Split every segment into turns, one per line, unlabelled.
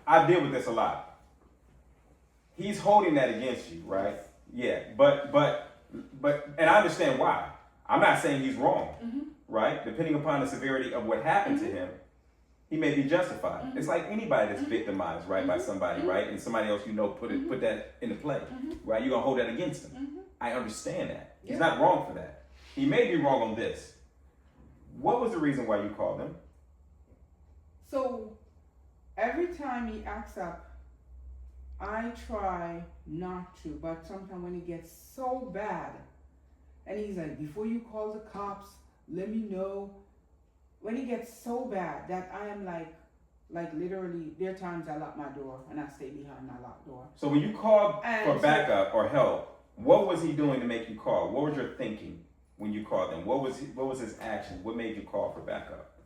I deal with this a lot. He's holding that against you, right? Yeah, but, and I understand why. I'm not saying he's wrong, right? Depending upon the severity of what happened to him, he may be justified. It's like anybody that's victimized, right, by somebody, right, and somebody else put that into play, right? You're gonna hold that against him. I understand that. He's not wrong for that. He may be wrong on this. What was the reason why you called him?
So every time he acts up, I try not to, but sometimes when it gets so bad, and he's like, before you call the cops, let me know. When it gets so bad that I am like literally, there are times I lock my door and I stay behind my locked door.
So when you called for backup or help, what was he doing to make you call? What was your thinking when you called him? What was his action? What made you call for backup?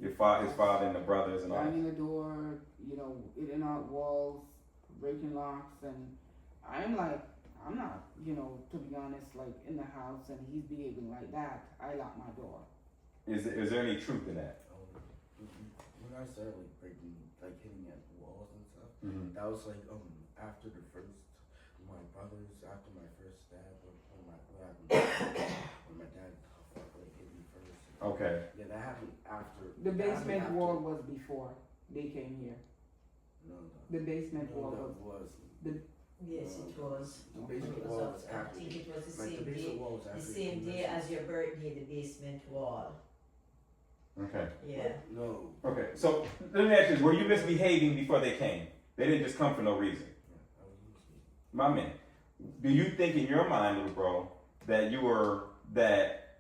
His father and the brothers and all that.
Banging the door, in and out walls, breaking locks, and I'm like, I'm not, to be honest, like in the house and he's behaving like that, I lock my door.
Is there any truth in that?
When I started hitting at walls and stuff, that was after my first stab, when my dad hit me first.
Okay.
Yeah, that happened after.
The basement wall was before they came here.
No.
The basement wall was.
Yes, it was.
The basement
It
wall
was
was
I
after.
think it was the
Like,
same
the basement
day.
wall was
The
after
same
the
day as your birthday, the basement wall.
Okay.
Yeah.
No.
Okay. So let me ask you this: were you misbehaving before they came? They didn't just come for no reason.
I was listening.
My man, do you think in your mind, little bro, that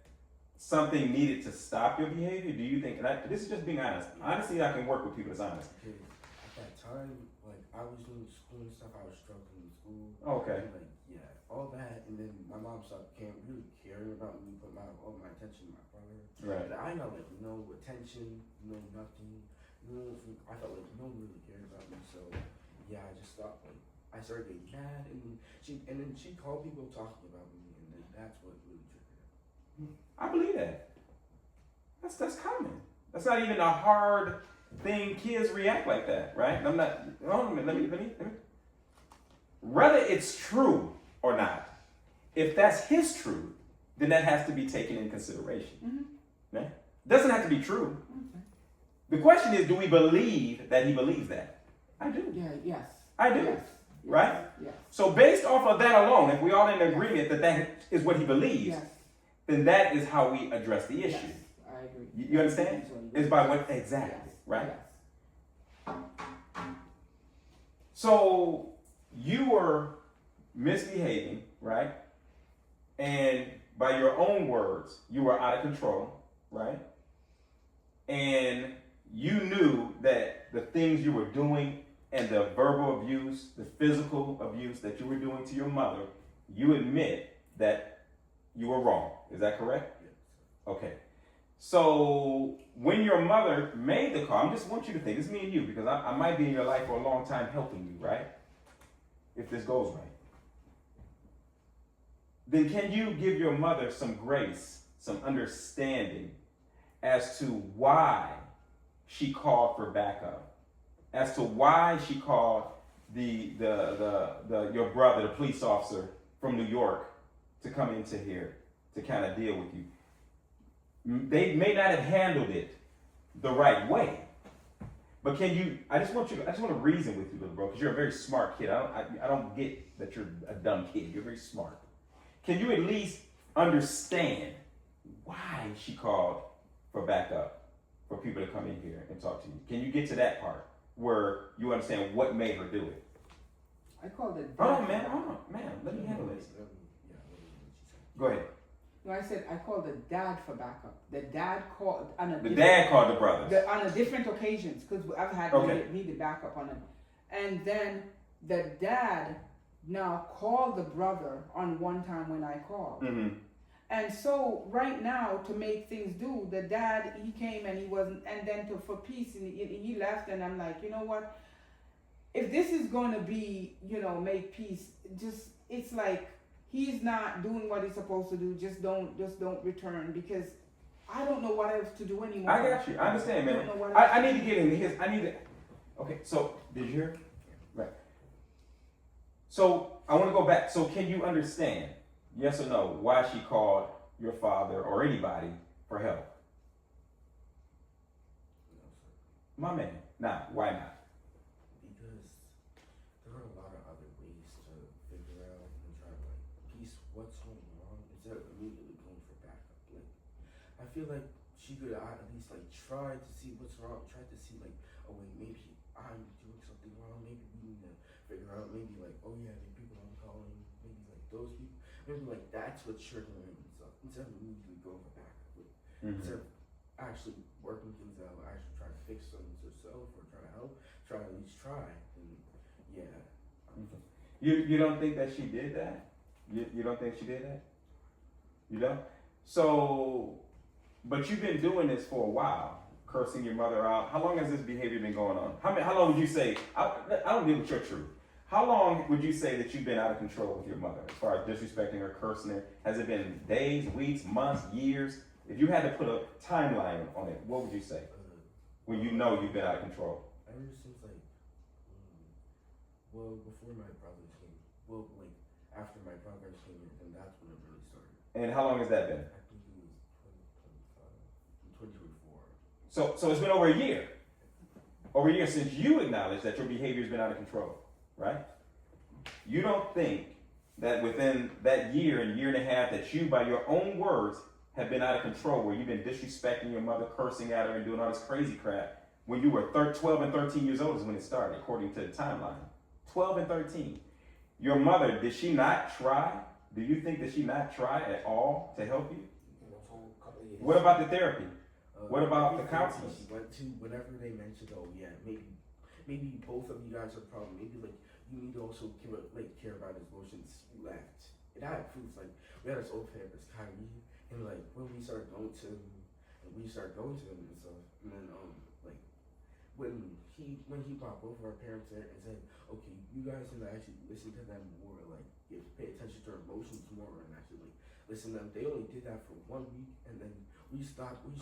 something needed to stop your behavior? Do you think, this is just being honest. Honestly, I can work with people that's honest.
Because at that time, I was doing school and stuff, I was struggling in school.
Okay.
And, all that, and then my mom stopped really caring about me, put all my attention on my brother.
Right.
And I got no attention, no nothing. I felt like no one really cared about me, so yeah, I just stopped. I started getting mad, and then she called people talking about me, and then that's what really triggered it.
I believe that. That's common. That's not even a hard thing. Kids react like that, right? I'm not. Hold on a minute. Let me. Whether it's true or not, if that's his truth, then that has to be taken in consideration. Right? Doesn't have to be true. The question is, do we believe that he believes that? I do.
Yeah. Yes.
I do.
Yes.
Right?
Yes.
So based off of that alone, if we all in agreement that is what he believes,
Yes.
then that is how we address the issue.
Yes. I agree.
You understand? It's by what exactly,
Yes.
right?
Yes.
So you were misbehaving, right? And by your own words, you were out of control, right? And you knew that the things you were doing and the verbal abuse, the physical abuse that you were doing to your mother, you admit that you were wrong. Is that correct?
Yes.
Okay. So when your mother made the call, I just want you to think, it's me and you, because I might be in your life for a long time helping you, right? If this goes right. Then can you give your mother some grace, some understanding as to why she called for backup? As to why she called your brother, the police officer from New York, to come into here to kind of deal with you. They may not have handled it the right way, but I just want to reason with you, little bro, because you're a very smart kid. I don't get that you're a dumb kid. You're very smart. Can you at least understand why she called for backup, for people to come in here and talk to you? Can you get to that part where you understand what made her do it?
I called it.
Hold on, man. Let me handle this. Go ahead.
No, I said I called the dad for backup. The dad called
The dad called the brothers.
on a different occasions, because I've had needed backup on it. And then the dad now called the brother on one time when I called.
Mm-hmm.
And so right now, to make things do, the dad, he came and he wasn't, and then for peace, and he left, and I'm like, you know what? If this is going to be, make peace, it's like, he's not doing what he's supposed to do. Just don't return, because I don't know what else to do anymore.
I got you. I understand, man. I need to get into his. Okay, so did you hear? Right. So I want to go back. So can you understand, yes or no, why she called your father or anybody for help?
You know, so
My man. Now, why not?
because there are a lot of other ways to figure out and try to like piece what's going wrong instead of immediately going for backup. Like I feel like she could at least like try to see what's wrong, try to see like, oh wait, maybe I'm doing something wrong, maybe we need to figure out, maybe like, oh yeah, the people I'm calling, maybe like those people, maybe like that's what's triggering and stuff, instead of immediately going for backup. Like, instead of actually working things out, actually trying to fix things yourself or try to help, try to at least try. And yeah.
You don't think that she did that? You don't think she did that? You don't? So, but you've been doing this for a while, cursing your mother out. How long has this behavior been going on? How long would you say, I don't deal with your truth. How long would you say that you've been out of control with your mother as far as disrespecting her, cursing her? Has it been days, weeks, months, years? If you had to put a timeline on it, what would you say? When you know you've been out of control?
Ever since like, well, before my brothers came, well, like after my brothers came in, and that's when it really started.
And how long has that been?
I think it was 2024.
So it's been over a year. Over a year since you acknowledged that your behavior's been out of control, right? You don't think that within that year and year and a half that you, by your own words, have been out of control, where you've been disrespecting your mother, cursing at her, and doing all this crazy crap. When you were 12 and 13 years old is when it started, according to the timeline. 12 and 13. Your mother, did she not try? Do you think that she not try at all to help you? What about the therapy? What about the
every
counselors?
She went to, whenever they mentioned, oh yeah, maybe both of you guys have a problem. Maybe like you need to also care about his emotions. You left. It had proof. Like we had this old therapist, Kyrie, and like when we started going to him, and stuff, and then like when he brought both of our parents there and said, okay, you guys need to actually listen to them more, like pay attention to their emotions more, and actually like listen to them. They only did that for 1 week, and then we stopped. We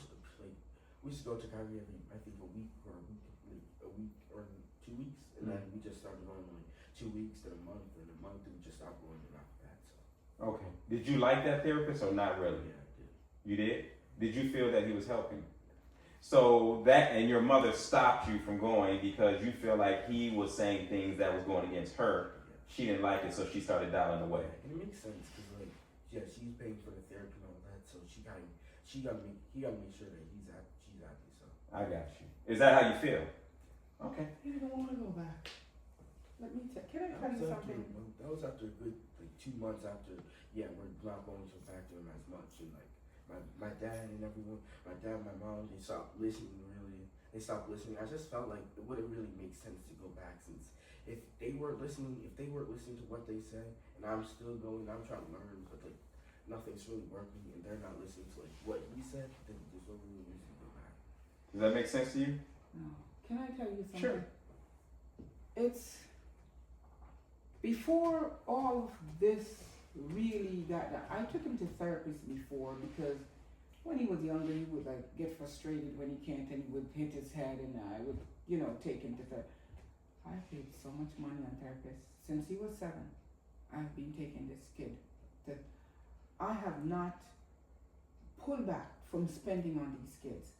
used to go to Kyrie every, I think, a week or 2 weeks, and then we just started going like 2 weeks, then a month, and we just stopped going after that. So
Okay. Did you like that therapist or not really?
yeah, I did.
You did? Did you feel that he was helping? So that and your mother stopped you from going because you feel like he was saying things that was going against her.
Yeah.
She didn't like it, so she started dialing away.
And it makes sense because like yeah, she's paying for the therapy and all that, so he gotta make sure that she's happy. So
I got you. Is that how you feel? Okay.
You don't want to go back. Let me tell. Can I tell you something?
That was after a good like 2 months after. Yeah, we're not going to back to him as much, and like my dad and everyone, my dad, my mom, they stopped listening. Really, they stopped listening. I just felt like it wouldn't really make sense to go back since if they weren't listening to what they say, and I'm still going, I'm trying to learn, but like nothing's really working, and they're not listening to like what he said, then there's no real reason to go back.
Does that make sense to you?
No. Can I tell you something?
Sure.
It's before all of this really that I took him to therapists before because when he was younger he would like get frustrated when he can't and he would hit his head and I would take him to therapy. I paid so much money on therapists since he was 7. I've been taking this kid that I have not pulled back from spending on these kids.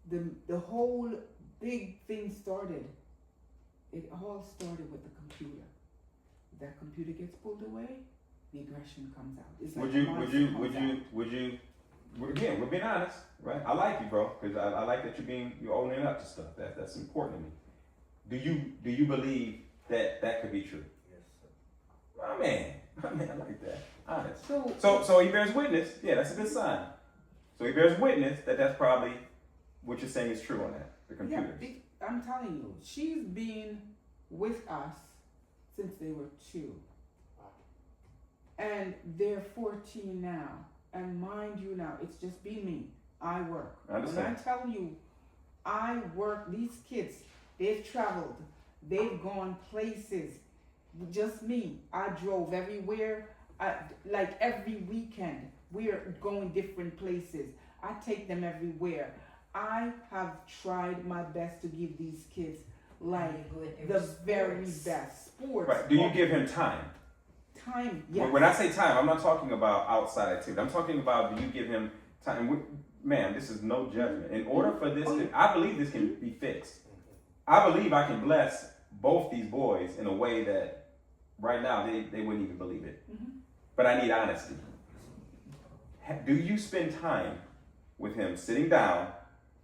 The whole big thing started. It all started with the computer. If that computer gets pulled away, the aggression comes out. It's like
again, we're being honest, right? I like you, bro, because I like that you're owning up to stuff. That's important to me. Do you believe that could be true?
Yes.
My man, I like that. Honest.
So
So he bears witness. Yeah, that's a good sign. So he bears witness that that's probably what you're saying is true on that. The computers.
yeah, I'm telling you, she's been with us since they were 2. And they're 14 now. And mind you now, it's just been me. I work.
I understand.
When I tell you, I work, these kids, they've traveled. They've gone places. Just me. I drove everywhere. Like every weekend, we're going different places. I take them everywhere. I have tried my best to give these kids like
Good
the very
sports.
best sports.
Right. Do you give him time?
Time? Yes.
When I say time, I'm not talking about outside activity. I'm talking about, do you give him time? Man, this is no judgment. In order for this, I believe this can be fixed. I believe I can bless both these boys in a way that right now they wouldn't even believe it. But I need honesty. Do you spend time with him, sitting down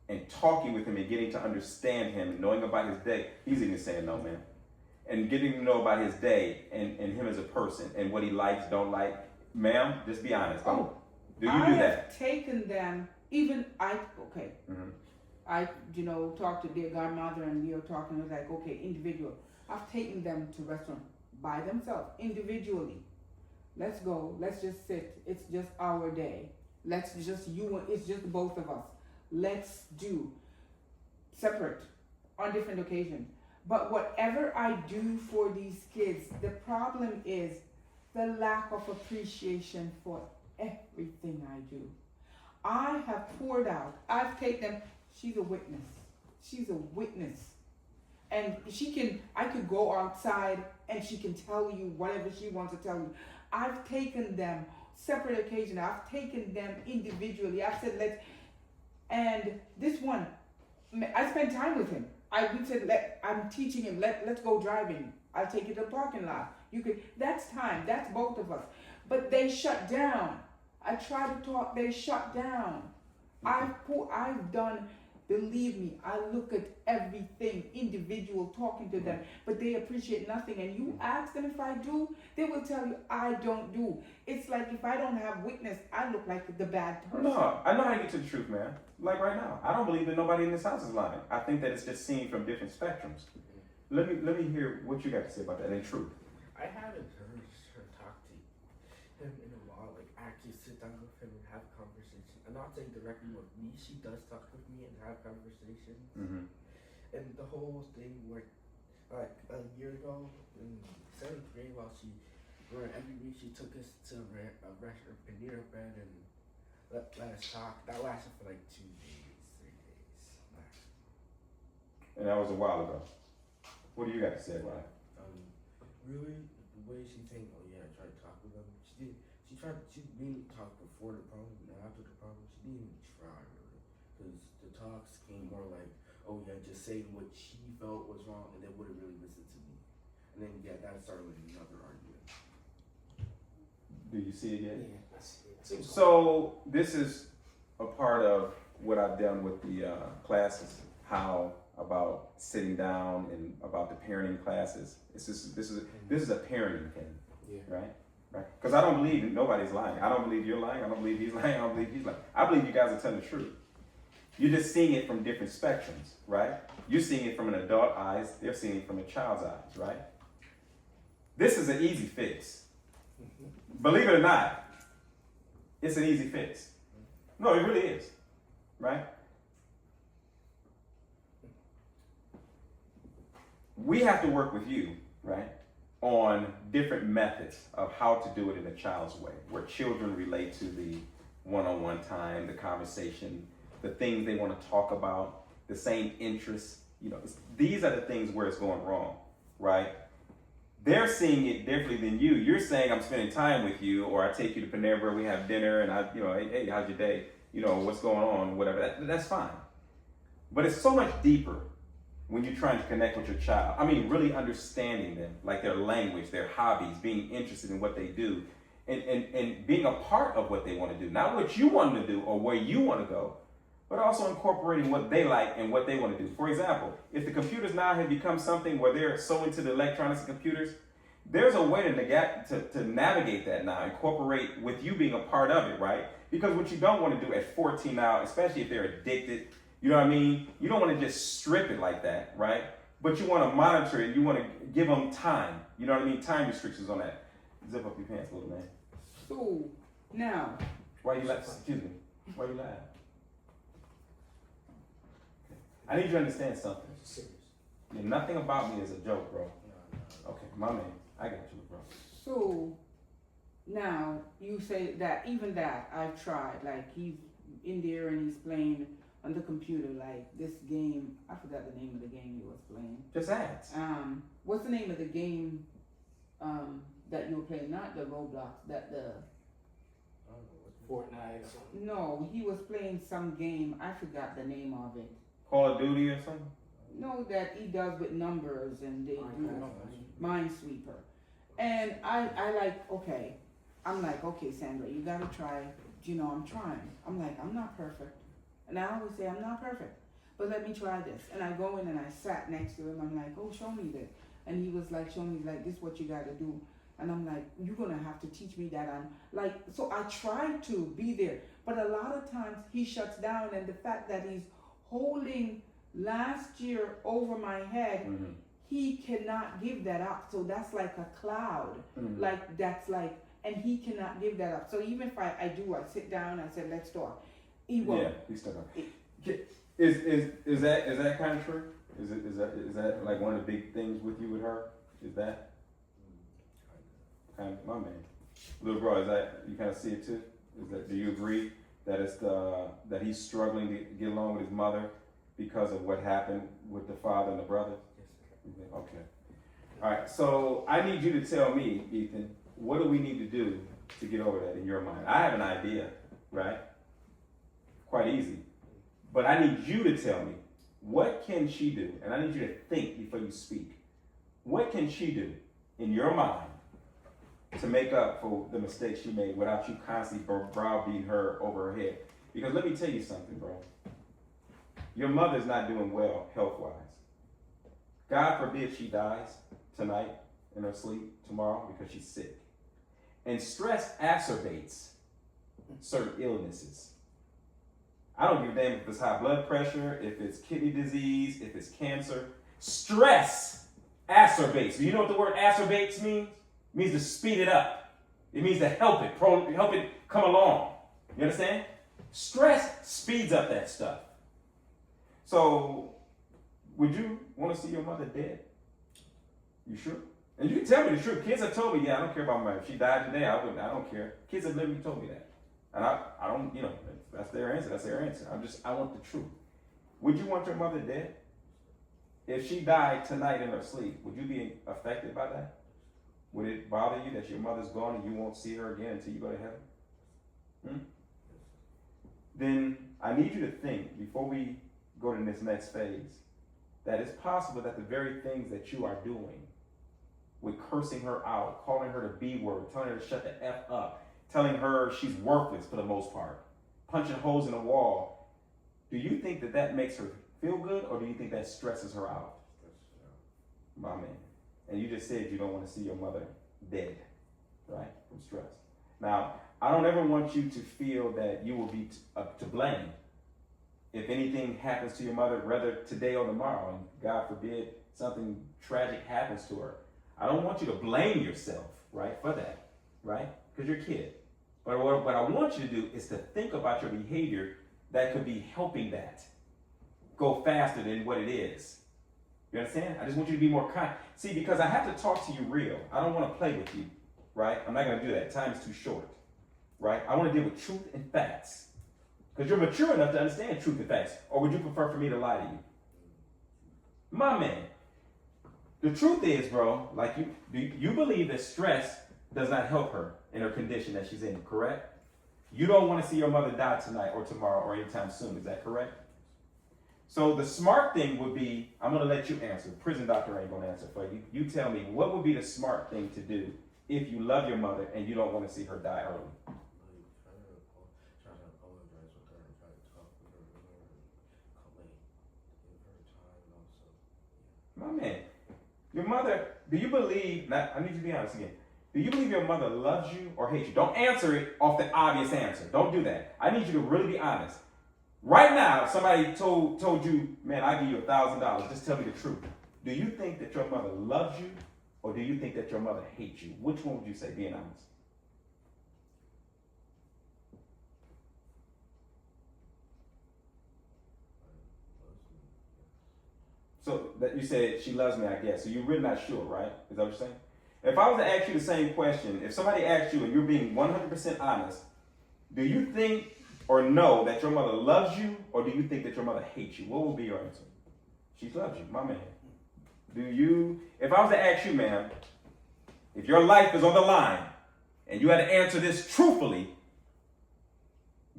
and talking with him and getting to understand him, knowing about his day? He's even saying no, man. And getting to know about his day and him as a person and what he likes, don't like. Ma'am, just be honest. Do you
I
do
have
that?
taken them, I, talked to their godmother and we were talking, it was like, okay, individual. I've taken them to restaurant by themselves, individually. Let's go, let's just sit, it's just our day. It's just both of us. Let's do separate on different occasions. But whatever I do for these kids, the problem is the lack of appreciation for everything I do. I have poured out, I've taken them, she's a witness. And I could go outside and she can tell you whatever she wants to tell you. I've taken them separate occasions, I've taken them individually. I've said, and this one, I spent time with him. We said, I'm teaching him, let's go driving. I'll take you to the parking lot. That's time, that's both of us. But they shut down. I tried to talk, they shut down. I've done, believe me, I look at everything, individual, talking to them, but they appreciate nothing. And you ask them if I do, they will tell you I don't do. It's like if I don't have witness, I look like the bad person.
No, I know how to get to the truth, man. Like right now, I don't believe that nobody in this house is lying. I think that it's just seen from different spectrums. Let me hear what you got to say about that in truth.
I haven't heard her talk to him in a while, like actually sit down with him and have a conversation. I'm not saying directly with me, she does talk with me and have conversations.
Mm-hmm.
And the whole thing where, like a year ago in 7th grade, where every week she took us to a restaurant, Panera Bread, and let us talk. That lasted for like 2 days, 3 days.
And that was a while ago. What do you got to say about it?
Really, the way she think, oh yeah, I tried to talk with them. She didn't talk before the problem, and after the problem, she didn't even try really. Because the talks came more like, oh yeah, just saying what she felt was wrong, and they wouldn't really listen to me. And then that started with another argument.
Do you see it yet?
Yeah, I see it.
So this is a part of what I've done with the classes. How about sitting down and about the parenting classes. This is a parenting thing, right? Right? Because I don't believe nobody's lying. I don't believe you're lying. I don't believe he's lying. I don't believe he's lying. I believe you guys are telling the truth. You're just seeing it from different spectrums, right? You're seeing it from an adult eyes. They're seeing it from a child's eyes, right? This is an easy fix. Believe it or not, it's an easy fix. No, it really is, right? We have to work with you, right, on different methods of how to do it in a child's way, where children relate to the one-on-one time, the conversation, the things they want to talk about, the same interests. These are the things where it's going wrong, right? They're seeing it differently than you. You're saying I'm spending time with you, or I take you to Panera Bread, we have dinner, and hey, how's your day? What's going on, whatever. That's fine. But it's so much deeper when you're trying to connect with your child. I mean, really understanding them, like their language, their hobbies, being interested in what they do, and being a part of what they want to do. Not what you want them to do or where you want to go, but also incorporating what they like and what they want to do. For example, if the computers now have become something where they're so into the electronics and computers, there's a way to navigate that now, incorporate with you being a part of it, right? Because what you don't want to do at 14 now, especially if they're addicted, you know what I mean? You don't want to just strip it like that, right? But you want to monitor it. You want to give them time. You know what I mean? Time restrictions on that. Zip up your pants, little man.
So, now.
Why you laugh? Excuse me. Why you laugh? I need you to understand something.
Serious.
Yeah, nothing about me is a joke, bro. Okay, my man. I got you, bro.
So, now, you say that, even that, I've tried. Like, he's in there and he's playing on the computer, like this game. I forgot the name of the game he was playing.
Just ask.
What's the name of the game that you were playing? Not the Roblox. That the
I don't know what
Fortnite or something.
no, he was playing some game. I forgot the name of it.
Call of Duty or something?
No, that he does with numbers and they do
Minecraft.
Minesweeper. And I like, okay, I'm like, okay, Sandra, you gotta try, you know, I'm trying. I'm like, I'm not perfect. And I always say, I'm not perfect, but let me try this. And I go in and I sat next to him. I'm like, oh, show me this. And he was like, showing me, like, this is what you gotta do. And I'm like, you're gonna have to teach me that. I'm like, so I try to be there. But a lot of times he shuts down, and the fact that he's holding last year over my head,
Mm-hmm.
he cannot give that up. So that's like a cloud.
Mm-hmm.
Like that's like, and he cannot give that up. So even if I sit down, I said, let's talk. He won't.
Yeah, he's stuck on. Is that kind of true? Is that like one of the big things with you with her? Is that kind of my man, little bro? Is that you kind of see it too? Is that, do you agree that it's that he's struggling to get along with his mother because of what happened with the father and the brother?
Yes, sir.
Okay. All right. So I need you to tell me, Ethan, what do we need to do to get over that in your mind? I have an idea, right? Quite easy. But I need you to tell me, what can she do? And I need you to think before you speak. What can she do in your mind to make up for the mistakes she made without you constantly browbeating her over her head? Because let me tell you something, bro. Your mother's not doing well health-wise. God forbid she dies tonight in her sleep tomorrow because she's sick. And stress exacerbates certain illnesses. I don't give a damn if it's high blood pressure, if it's kidney disease, if it's cancer. Stress exacerbates. Do you know what the word exacerbates means? It means to speed it up. It means to help it come along. You understand? Stress speeds up that stuff. So, would you want to see your mother dead? You sure? And you can tell me the truth. Kids have told me, yeah, I don't care about my mother. If she died today, I don't care. Kids have literally told me that. And I don't, you know, that's their answer. That's their answer. I want the truth. Would you want your mother dead? If she died tonight in her sleep, would you be affected by that? Would it bother you that your mother's gone and you won't see her again until you go to heaven? Then I need you to think, before we go to this next phase, that it's possible that the very things that you are doing, with cursing her out, calling her the B word, telling her to shut the F up, telling her she's worthless for the most part, punching holes in the wall, do you think that that makes her feel good, or do you think that stresses her out? My man. And you just said you don't want to see your mother dead, right, from stress. Now, I don't ever want you to feel that you will be to blame if anything happens to your mother, whether today or tomorrow, and God forbid something tragic happens to her. I don't want you to blame yourself, right, for that, right, because you're a kid. But what I want you to do is to think about your behavior that could be helping that go faster than what it is. You understand? I just want you to be more kind. See, because I have to talk to you real. I don't want to play with you, right? I'm not going to do that. Time is too short, right? I want to deal with truth and facts. Because you're mature enough to understand truth and facts. Or would you prefer for me to lie to you? My man, the truth is, bro, like you believe that stress does not help her in her condition that she's in, correct? You don't want to see your mother die tonight or tomorrow or anytime soon. Is that correct? So the smart thing would be, I'm going to let you answer. Prison doctor ain't going to answer for you. You tell me, what would be the smart thing to do if you love your mother and you don't want to see her die early?
Try to apologize with her and try to talk with her and give her time also.
My man, your mother, do you believe, now I need you to be honest again. Do you believe your mother loves you or hates you? Don't answer it off the obvious answer. Don't do that. I need you to really be honest. Right now, if somebody told you, man, I give you $1,000, just tell me the truth. Do you think that your mother loves you, or do you think that your mother hates you? Which one would you say, being honest? So that you said she loves me, I guess. So you're really not sure, right? Is that what you're saying? If I was to ask you the same question, if somebody asked you and you're being 100% honest, do you think or know that your mother loves you Or do you think that your mother hates you? What will be your answer? She loves you, my man. Do you, if I was to ask you, ma'am, if your life is on the line and you had to answer this truthfully,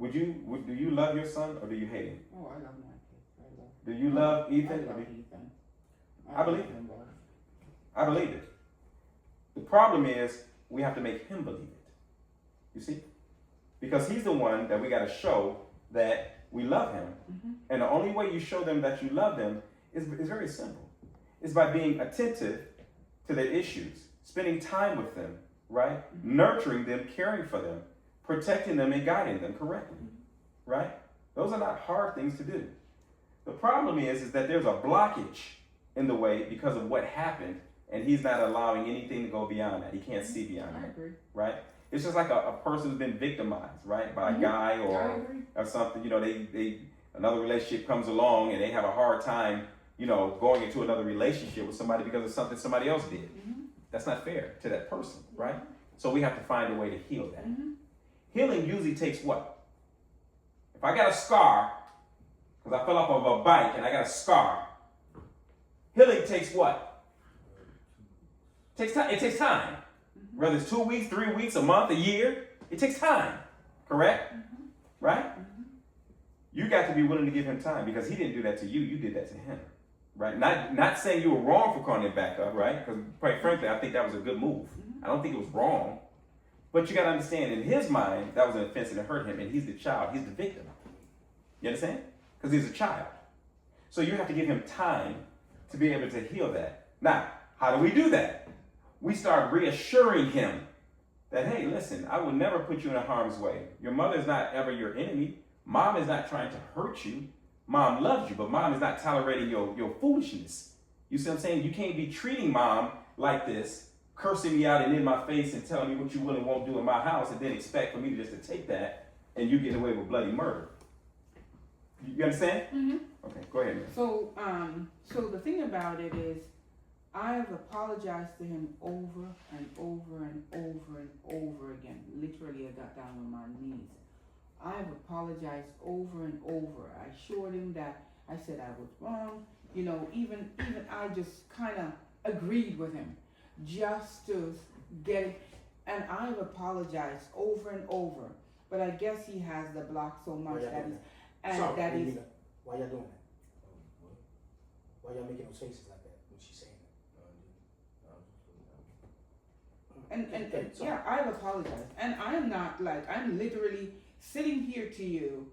do you love your son or do you hate him?
Oh, I love my kids. I love.
Do you love Ethan?
I love Ethan.
I believe
love
it.
them both.
I believe it. The problem is we have to make him believe it. You see? Because he's the one that we got to show that we love him.
Mm-hmm.
And the only way you show them that you love them is very simple. It's by being attentive to their issues, spending time with them, right?
Mm-hmm.
Nurturing them, caring for them, protecting them and guiding them correctly, right? Those are not hard things to do. The problem is that there's a blockage in the way because of what happened, and he's not allowing anything to go beyond that. He can't see beyond
I
that,
agree.
right? It's just like a person who's been victimized, right, by a
Mhm.
guy
I
or
agree.
something. You know, they another relationship comes along and they have a hard time, you know, going into another relationship with somebody because of something somebody else did.
Mm-hmm.
That's not fair to that person, right? So we have to find a way to heal that.
Mm-hmm.
Healing usually takes what? If I got a scar, because I fell off of a bike and I got a scar, healing takes what? Takes time. It takes time.
Mm-hmm.
Whether it's 2 weeks, 3 weeks, a month, a year, it takes time. Correct?
Mm-hmm.
Right?
Mm-hmm.
You got to be willing to give him time because he didn't do that to you. You did that to him. Right? Not saying you were wrong for calling it back up, right? Because quite frankly, I think that was a good move.
Mm-hmm.
I don't think it was wrong. But you got to understand, in his mind, that was an offense and it hurt him, and he's the child. He's the victim. You understand? Because he's a child. So you have to give him time to be able to heal that. Now, how do we do that? We start reassuring him that, hey, listen, I will never put you in harm's way. Your mother is not ever your enemy. Mom is not trying to hurt you. Mom loves you, but mom is not tolerating your foolishness. You see what I'm saying? You can't be treating mom like this, cursing me out and in my face and telling me what you will and won't do in my house, and then expect for me just to take that and you get away with bloody murder. You understand?
Mm-hmm.
Okay, go ahead, man.
So the thing about it is, I have apologized to him over and over and over and over again. Literally, I got down on my knees. I have apologized over and over. I assured him that I said I was wrong. You know, even I just kind of agreed with him just to get it. And I've apologized over and over. But I guess he has the block so much that he's, and
Sorry,
that is.
why y'all doing that? Why y'all making those faces like that when she's saying that? Sorry.
Yeah, I've apologized. And I'm not like, I'm literally sitting here to you.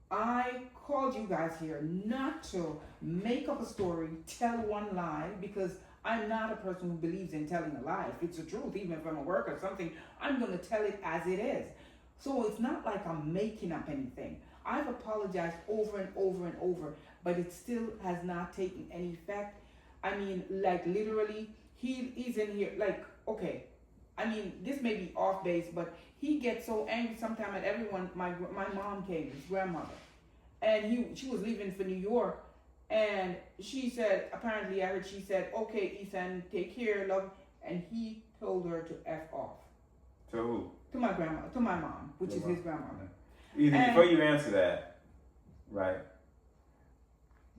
I called you guys here not to make up a story, tell one lie, because I'm not a person who believes in telling a lie. If it's the truth, even if I'm at work or something, I'm going to tell it as it is. So it's not like I'm making up anything. I've apologized over and over and over, but it still has not taken any effect. I mean, like literally, he's in here, like, okay, I mean, this may be off base, but he gets so angry sometimes at everyone. My mom came, his grandmother, and she was leaving for New York, and she said, apparently I heard she said, okay, Ethan, take care, love, and he told her to F off.
To who?
To my grandma, to my mom, which is his grandmother.
Either
And-
before you answer that, right,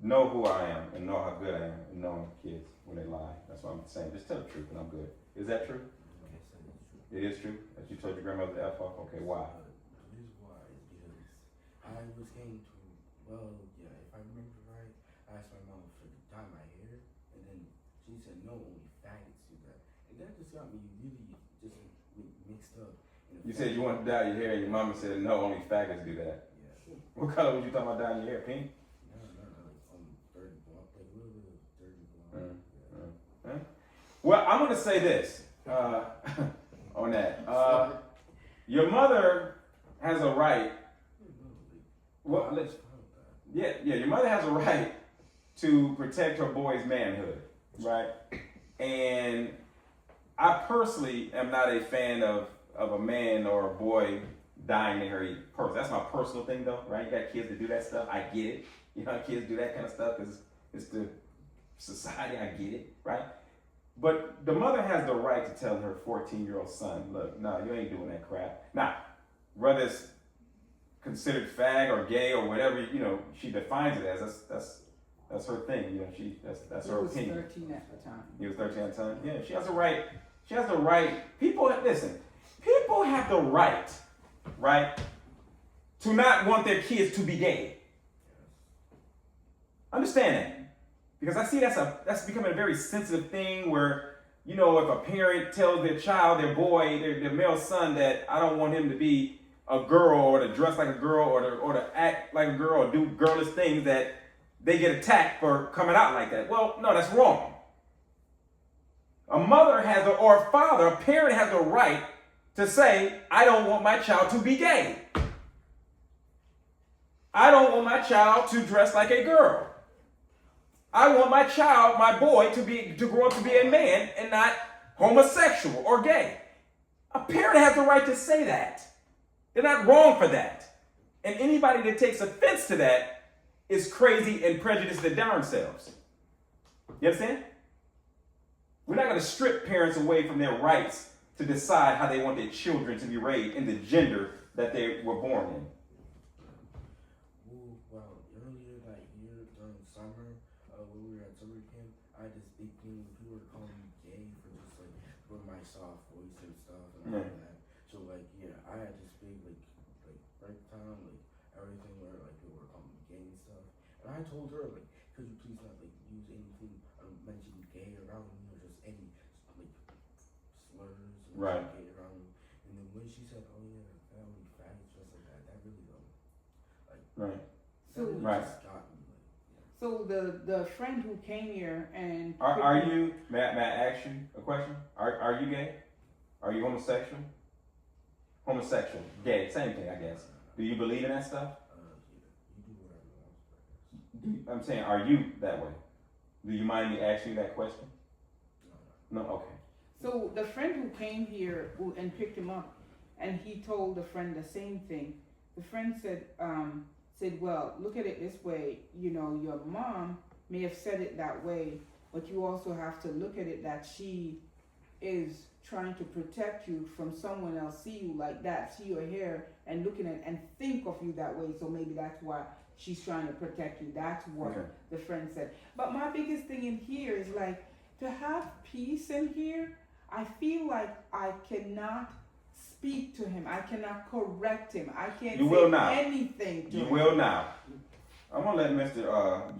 know who I am and know how good I am and know kids when they lie. That's what I'm saying. Just tell the truth and I'm good. Is that true?
Yes, that is true.
It is true that you told your grandmother to F off? Okay, why?
The reason why is because I was getting to, well, yeah, if I remember right, I asked my mom to dye my hair, and then she said, no, only faggots do that. And that just got me really just mixed up.
You said you wanted to dye your hair and your mama said, no, only faggots do that.
Yeah.
What color was you talking about dyeing your hair? Pink?
No, like, dirty blonde, like a little bit of dirty blonde. Yeah.
Well, I'm going to say this on that. Your mother has a right. Well, let's, yeah, your mother has a right to protect her boy's manhood, right? And I personally am not a fan of a man or a boy dyeing their hair personally. That's my personal thing, though, right? You got kids that do that stuff. I get it. You know, kids do that kind of stuff because it's the society. I get it, right? But the mother has the right to tell her 14-year-old son, look, no, you ain't doing that crap. Now, whether it's considered fag or gay or whatever she defines it as. That's her thing. That's
He
her
was
opinion.
13 at the time.
He was 13 at the time. Yeah, she has the right. She has the right. People listen. People have the right, to not want their kids to be gay. Understand that, because I see that's becoming a very sensitive thing where if a parent tells their child, their boy, their male son that I don't want him to be a girl or to dress like a girl or to act like a girl or do girlish things, that they get attacked for coming out like that. Well, no, that's wrong. A mother or a father, a parent has the right to say, I don't want my child to be gay. I don't want my child to dress like a girl. I want my child, my boy, to grow up to be a man and not homosexual or gay. A parent has the right to say that. They're not wrong for that. And anybody that takes offense to that is crazy and prejudiced their darn selves. You understand? We're not going to strip parents away from their rights to decide how they want their children to be raised in the gender that they were born in.
Well, earlier that year during summer, when we were at summer camp, I had this big thing. People were calling me gay for just with my soft voice and stuff and all that. So I had this big breakdown, everything where people were calling me gay and stuff. And I told her could you please not use anything mention gay around me or just any slurs or
Right.
gay around me. And then when she said, "Oh yeah, family faggots," just like that really
Right.
So,
that really
Right.
just got me.
so the friend who came here and
Are you? May I ask you a question? Are you gay? Are you homosexual? Homosexual, gay, same thing, I guess. Do you believe in that stuff?
You do whatever you want.
I'm saying, are you that way? Do you mind me asking you that question? No. Okay.
So the friend who came here and picked him up, and he told the friend the same thing. The friend said, well, look at it this way. Your mom may have said it that way, but you also have to look at it that she is trying to protect you from someone else see you like that, see your hair, and looking at and think of you that way. So maybe that's why she's trying to protect you. That's what
Okay.
the friend said. But my biggest thing in here is to have peace in here. I feel like I cannot speak to him. I cannot correct him. I can't
You
say
will now.
anything to
You
him.
will now. I'm gonna let Mr.